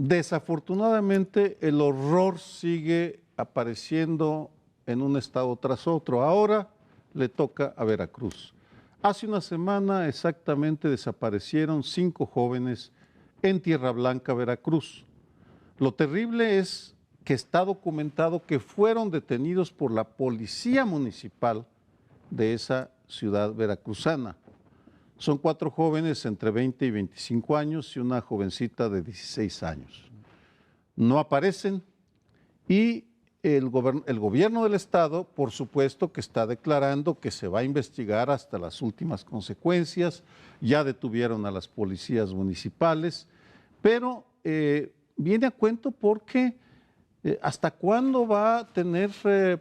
Desafortunadamente, el horror sigue apareciendo en un estado tras otro. Ahora le toca a Veracruz. Hace una semana exactamente desaparecieron 5 jóvenes en Tierra Blanca, Veracruz. Lo terrible es que está documentado que fueron detenidos por la policía municipal de esa ciudad veracruzana. Son 4 jóvenes entre 20 y 25 años y una jovencita de 16 años. No aparecen y el gobierno del estado, por supuesto, que está declarando que se va a investigar hasta las últimas consecuencias. Ya detuvieron a las policías municipales, pero viene a cuento porque ¿hasta cuándo va a tener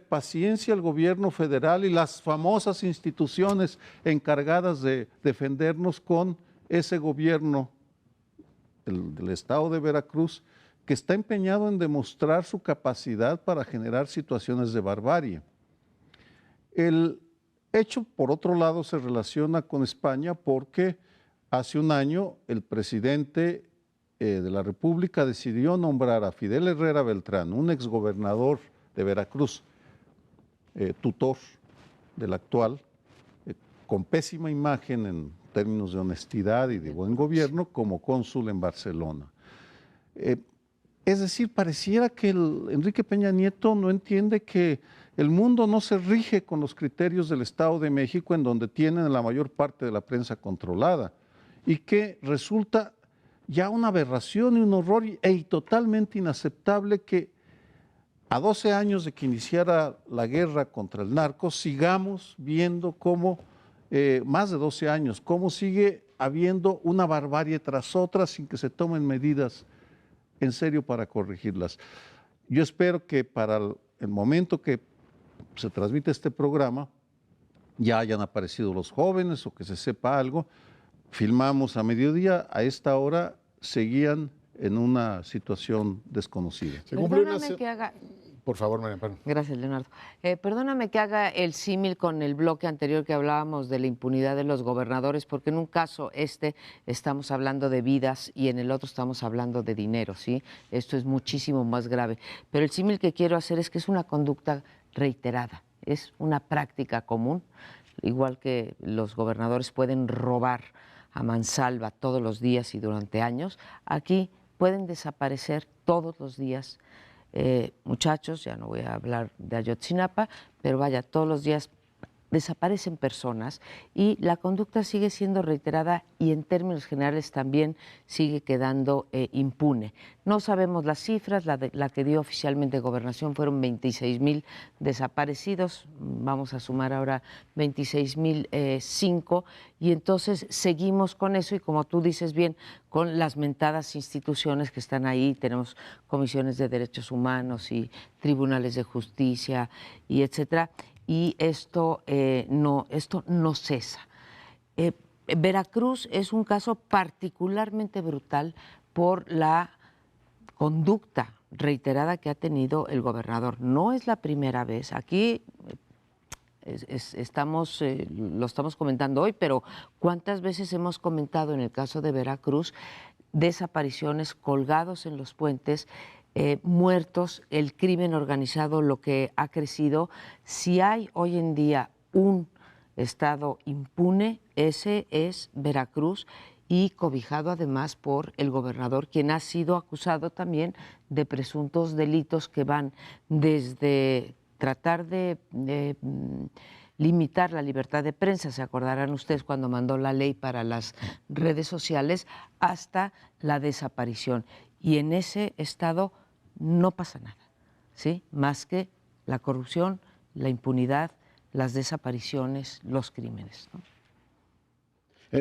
paciencia el gobierno federal y las famosas instituciones encargadas de defendernos con ese gobierno del estado de Veracruz, que está empeñado en demostrar su capacidad para generar situaciones de barbarie? El hecho, por otro lado, se relaciona con España porque hace un año el presidente de la República decidió nombrar a Fidel Herrera Beltrán, un exgobernador de Veracruz, tutor del actual, con pésima imagen en términos de honestidad y de buen gobierno, como cónsul en Barcelona. Es decir, pareciera que Enrique Peña Nieto no entiende que el mundo no se rige con los criterios del Estado de México, en donde tienen la mayor parte de la prensa controlada, y que resulta ya una aberración y un horror totalmente inaceptable que a 12 años de que iniciara la guerra contra el narco sigamos viendo cómo, más de 12 años, cómo sigue habiendo una barbarie tras otra sin que se tomen medidas en serio para corregirlas. Yo espero que para el momento que se transmite este programa ya hayan aparecido los jóvenes o que se sepa algo. Filmamos a mediodía, a esta hora seguían en una situación desconocida. Perdóname que haga... Por favor, María Amparo. Gracias, Leonardo. Perdóname que haga el símil con el bloque anterior que hablábamos de la impunidad de los gobernadores, porque en un caso estamos hablando de vidas y en el otro estamos hablando de dinero, ¿sí? Esto es muchísimo más grave. Pero el símil que quiero hacer es que es una conducta reiterada, es una práctica común, igual que los gobernadores pueden robar a mansalva todos los días y durante años, aquí pueden desaparecer todos los días muchachos, ya no voy a hablar de Ayotzinapa, pero vaya, todos los días desaparecen personas y la conducta sigue siendo reiterada y en términos generales también sigue quedando impune. No sabemos las cifras, la que dio oficialmente Gobernación fueron 26,000 desaparecidos, vamos a sumar ahora 26,005 y entonces seguimos con eso y como tú dices bien, con las mentadas instituciones que están ahí, tenemos comisiones de derechos humanos y tribunales de justicia y etcétera. Y esto no cesa. Veracruz es un caso particularmente brutal por la conducta reiterada que ha tenido el gobernador. No es la primera vez. Aquí lo estamos comentando hoy, pero ¿cuántas veces hemos comentado en el caso de Veracruz desapariciones, colgados en los puentes, muertos, el crimen organizado, lo que ha crecido? Si hay hoy en día un estado impune, ese es Veracruz y cobijado además por el gobernador, quien ha sido acusado también de presuntos delitos que van desde tratar de limitar la libertad de prensa, se acordarán ustedes cuando mandó la ley para las redes sociales, hasta la desaparición. Y en ese estado no pasa nada, ¿sí? Más que la corrupción, la impunidad, las desapariciones, los crímenes, ¿no?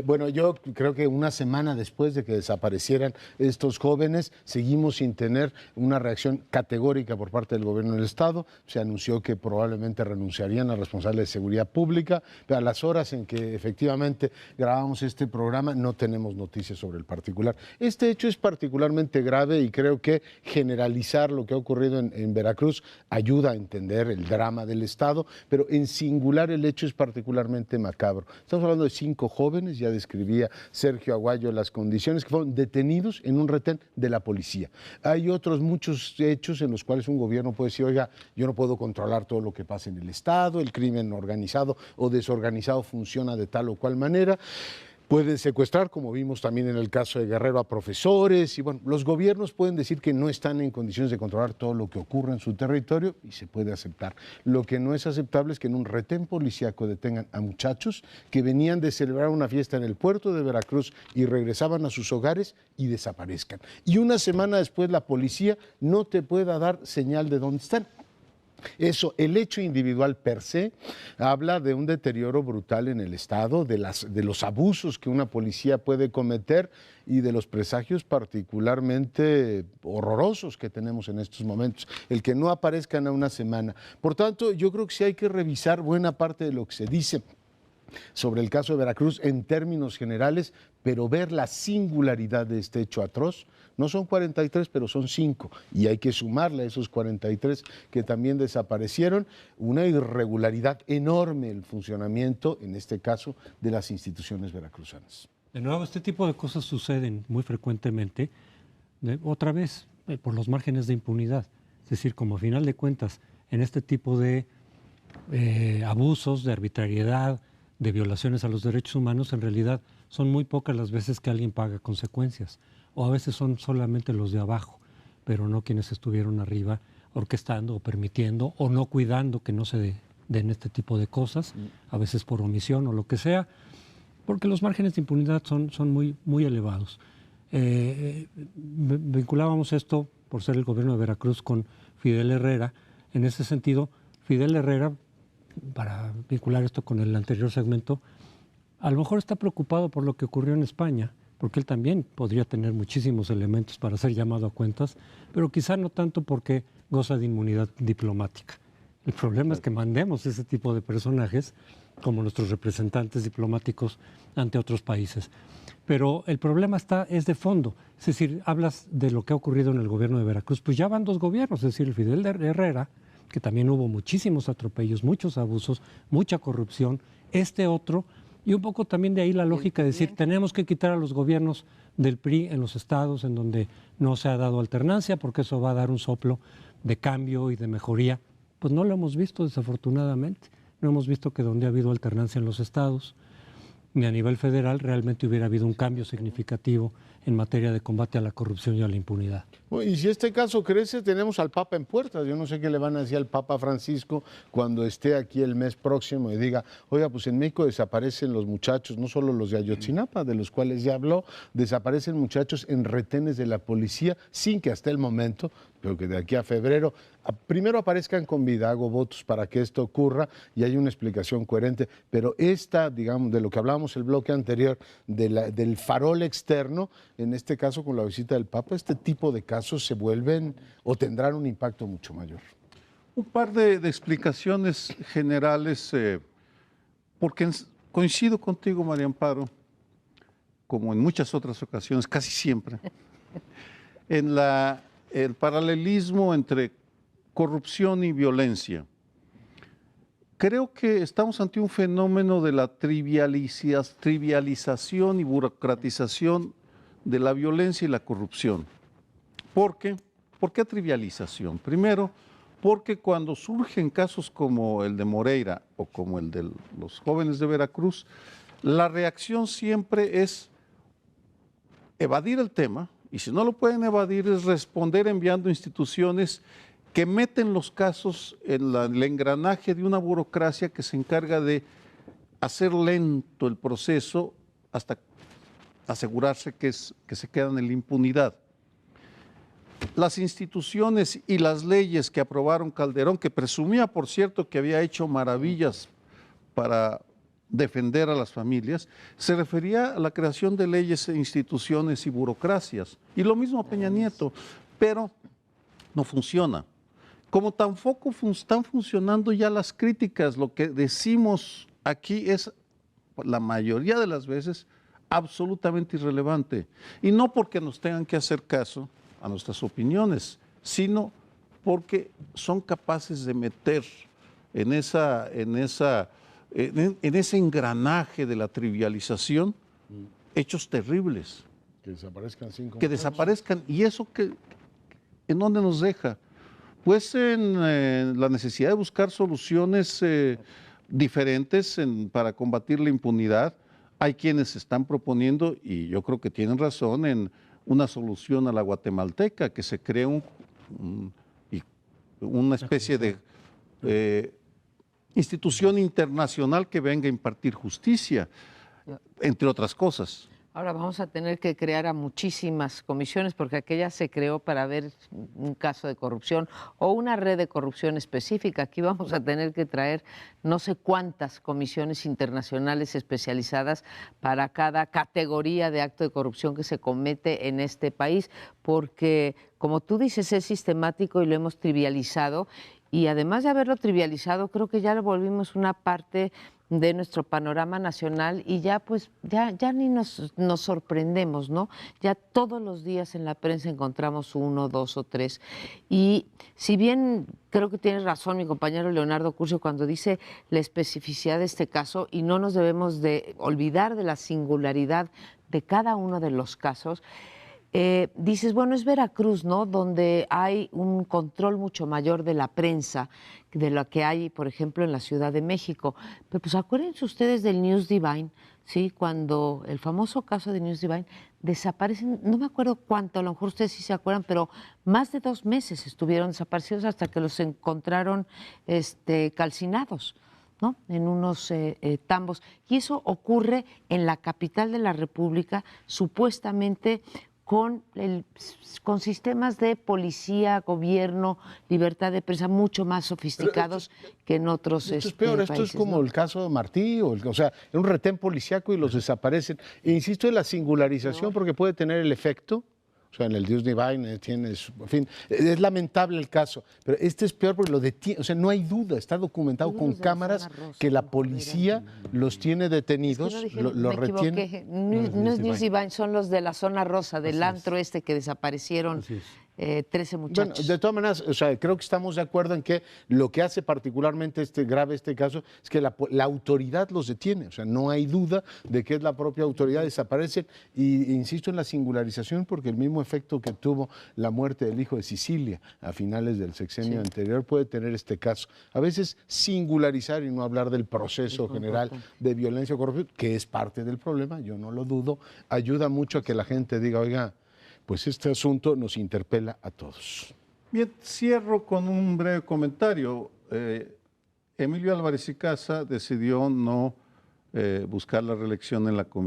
Bueno, yo creo que una semana después de que desaparecieran estos jóvenes, seguimos sin tener una reacción categórica por parte del gobierno del Estado. Se anunció que probablemente renunciarían a responsables de seguridad pública, pero a las horas en que efectivamente grabamos este programa no tenemos noticias sobre el particular. Este hecho es particularmente grave y creo que generalizar lo que ha ocurrido en Veracruz ayuda a entender el drama del Estado, pero en singular el hecho es particularmente macabro. Estamos hablando de 5 jóvenes, López, ya describía Sergio Aguayo las condiciones, que fueron detenidos en un retén de la policía. Hay otros muchos hechos en los cuales un gobierno puede decir, oiga, yo no puedo controlar todo lo que pasa en el Estado, el crimen organizado o desorganizado funciona de tal o cual manera. Pueden secuestrar, como vimos también en el caso de Guerrero, a profesores, y bueno, los gobiernos pueden decir que no están en condiciones de controlar todo lo que ocurre en su territorio y se puede aceptar. Lo que no es aceptable es que en un retén policíaco detengan a muchachos que venían de celebrar una fiesta en el puerto de Veracruz y regresaban a sus hogares y desaparezcan. Y una semana después la policía no te pueda dar señal de dónde están. Eso, el hecho individual per se, habla de un deterioro brutal en el Estado, de los abusos que una policía puede cometer y de los presagios particularmente horrorosos que tenemos en estos momentos, el que no aparezcan a una semana. Por tanto, yo creo que sí hay que revisar buena parte de lo que se dice sobre el caso de Veracruz en términos generales, pero ver la singularidad de este hecho atroz. No son 43, pero son 5, y hay que sumarle a esos 43 que también desaparecieron una irregularidad enorme en el funcionamiento, en este caso, de las instituciones veracruzanas. De nuevo, este tipo de cosas suceden muy frecuentemente, otra vez, por los márgenes de impunidad. Es decir, como a final de cuentas, en este tipo de abusos, de arbitrariedad, de violaciones a los derechos humanos, en realidad son muy pocas las veces que alguien paga consecuencias, o a veces son solamente los de abajo, pero no quienes estuvieron arriba orquestando o permitiendo o no cuidando que no se den este tipo de cosas, a veces por omisión o lo que sea, porque los márgenes de impunidad son muy, muy elevados. Vinculábamos esto, por ser el gobierno de Veracruz, con Fidel Herrera. En ese sentido, Fidel Herrera, para vincular esto con el anterior segmento, a lo mejor está preocupado por lo que ocurrió en España, porque él también podría tener muchísimos elementos para ser llamado a cuentas, pero quizá no tanto porque goza de inmunidad diplomática. El problema es que mandemos ese tipo de personajes como nuestros representantes diplomáticos ante otros países. Pero el problema es de fondo. Es decir, hablas de lo que ha ocurrido en el gobierno de Veracruz, pues ya van 2 gobiernos, es decir, el Fidel Herrera, que también hubo muchísimos atropellos, muchos abusos, mucha corrupción, este otro, y un poco también de ahí la lógica de decir, tenemos que quitar a los gobiernos del PRI en los estados en donde no se ha dado alternancia, porque eso va a dar un soplo de cambio y de mejoría. Pues no lo hemos visto, desafortunadamente. No hemos visto que donde ha habido alternancia en los estados, ni a nivel federal, realmente hubiera habido un cambio significativo en materia de combate a la corrupción y a la impunidad. Y si este caso crece, tenemos al Papa en puertas. Yo no sé qué le van a decir al Papa Francisco cuando esté aquí el mes próximo y diga, oiga, pues en México desaparecen los muchachos, no solo los de Ayotzinapa, de los cuales ya habló, desaparecen muchachos en retenes de la policía sin que hasta el momento, pero que de aquí a febrero, primero aparezcan con vida. Hago votos para que esto ocurra y hay una explicación coherente, pero esta, digamos, de lo que hablábamos el bloque anterior, del farol externo, en este caso con la visita del Papa, este tipo de casos se vuelven o tendrán un impacto mucho mayor. Un par de explicaciones generales, porque coincido contigo, María Amparo, como en muchas otras ocasiones, casi siempre, en el paralelismo entre corrupción y violencia. Creo que estamos ante un fenómeno de la trivialización y burocratización de la violencia y la corrupción. ¿Por qué? ¿Por qué trivialización? Primero, porque cuando surgen casos como el de Moreira o como el de los jóvenes de Veracruz, la reacción siempre es evadir el tema, y si no lo pueden evadir es responder enviando instituciones que meten los casos en el engranaje de una burocracia que se encarga de hacer lento el proceso hasta asegurarse que se quedan en la impunidad. Las instituciones y las leyes que aprobaron Calderón, que presumía, por cierto, que había hecho maravillas para defender a las familias, se refería a la creación de leyes, instituciones y burocracias. Y lo mismo a Peña Nieto, pero no funciona. Como tampoco están funcionando ya las críticas, lo que decimos aquí es, la mayoría de las veces, absolutamente irrelevante. Y no porque nos tengan que hacer caso a nuestras opiniones, sino porque son capaces de meter en ese engranaje de la trivialización hechos terribles. Que desaparezcan 5 Que desaparezcan. ¿Y eso en dónde nos deja? Pues en la necesidad de buscar soluciones diferentes para combatir la impunidad. Hay quienes están proponiendo, y yo creo que tienen razón, en una solución a la guatemalteca, que se cree una especie de institución internacional que venga a impartir justicia, entre otras cosas. Ahora vamos a tener que crear a muchísimas comisiones porque aquella se creó para ver un caso de corrupción o una red de corrupción específica. Aquí vamos a tener que traer no sé cuántas comisiones internacionales especializadas para cada categoría de acto de corrupción que se comete en este país, porque como tú dices es sistemático y lo hemos trivializado, y además de haberlo trivializado creo que ya lo volvimos una parte de nuestro panorama nacional y ya pues ya ni nos sorprendemos, ¿no? Ya todos los días en la prensa encontramos 1, 2 o 3. Y si bien creo que tiene razón mi compañero Leonardo Curcio cuando dice la especificidad de este caso, y no nos debemos de olvidar de la singularidad de cada uno de los casos, dices, bueno, es Veracruz, ¿no? Donde hay un control mucho mayor de la prensa de lo que hay, por ejemplo, en la Ciudad de México. Pero pues acuérdense ustedes del News Divine, ¿sí? Cuando el famoso caso de News Divine desaparecen, no me acuerdo cuánto, a lo mejor ustedes sí se acuerdan, pero más de 2 meses estuvieron desaparecidos hasta que los encontraron calcinados, ¿no? En unos tambos. Y eso ocurre en la capital de la República, supuestamente con sistemas de policía, gobierno, libertad de prensa mucho más sofisticados que en otros esto es peor, países, esto es como ¿no? el caso de Martí, o sea, un retén policíaco y los desaparecen. E insisto en la singularización porque puede tener el efecto. O sea, en el News Divine tienes, en fin, es lamentable el caso, pero este es peor porque lo detiene, o sea, no hay duda, está documentado con cámaras que la policía los tiene detenidos, Es que los retiene. News Divine son los de la zona rosa, del antro que desaparecieron 13 muchachos. Bueno, de todas maneras, o sea, creo que estamos de acuerdo en que lo que hace particularmente grave este caso es que la autoridad los detiene, o sea, no hay duda de que es la propia autoridad, desaparecen, y insisto en la singularización porque el mismo efecto que tuvo la muerte del hijo de Sicilia a finales del sexenio anterior puede tener este caso. A veces singularizar y no hablar del proceso general de violencia o corrupción, que es parte del problema, yo no lo dudo, ayuda mucho a que la gente diga, oiga, pues este asunto nos interpela a todos. Bien, cierro con un breve comentario. Emilio Álvarez y Casa decidió no buscar la reelección en la comisión.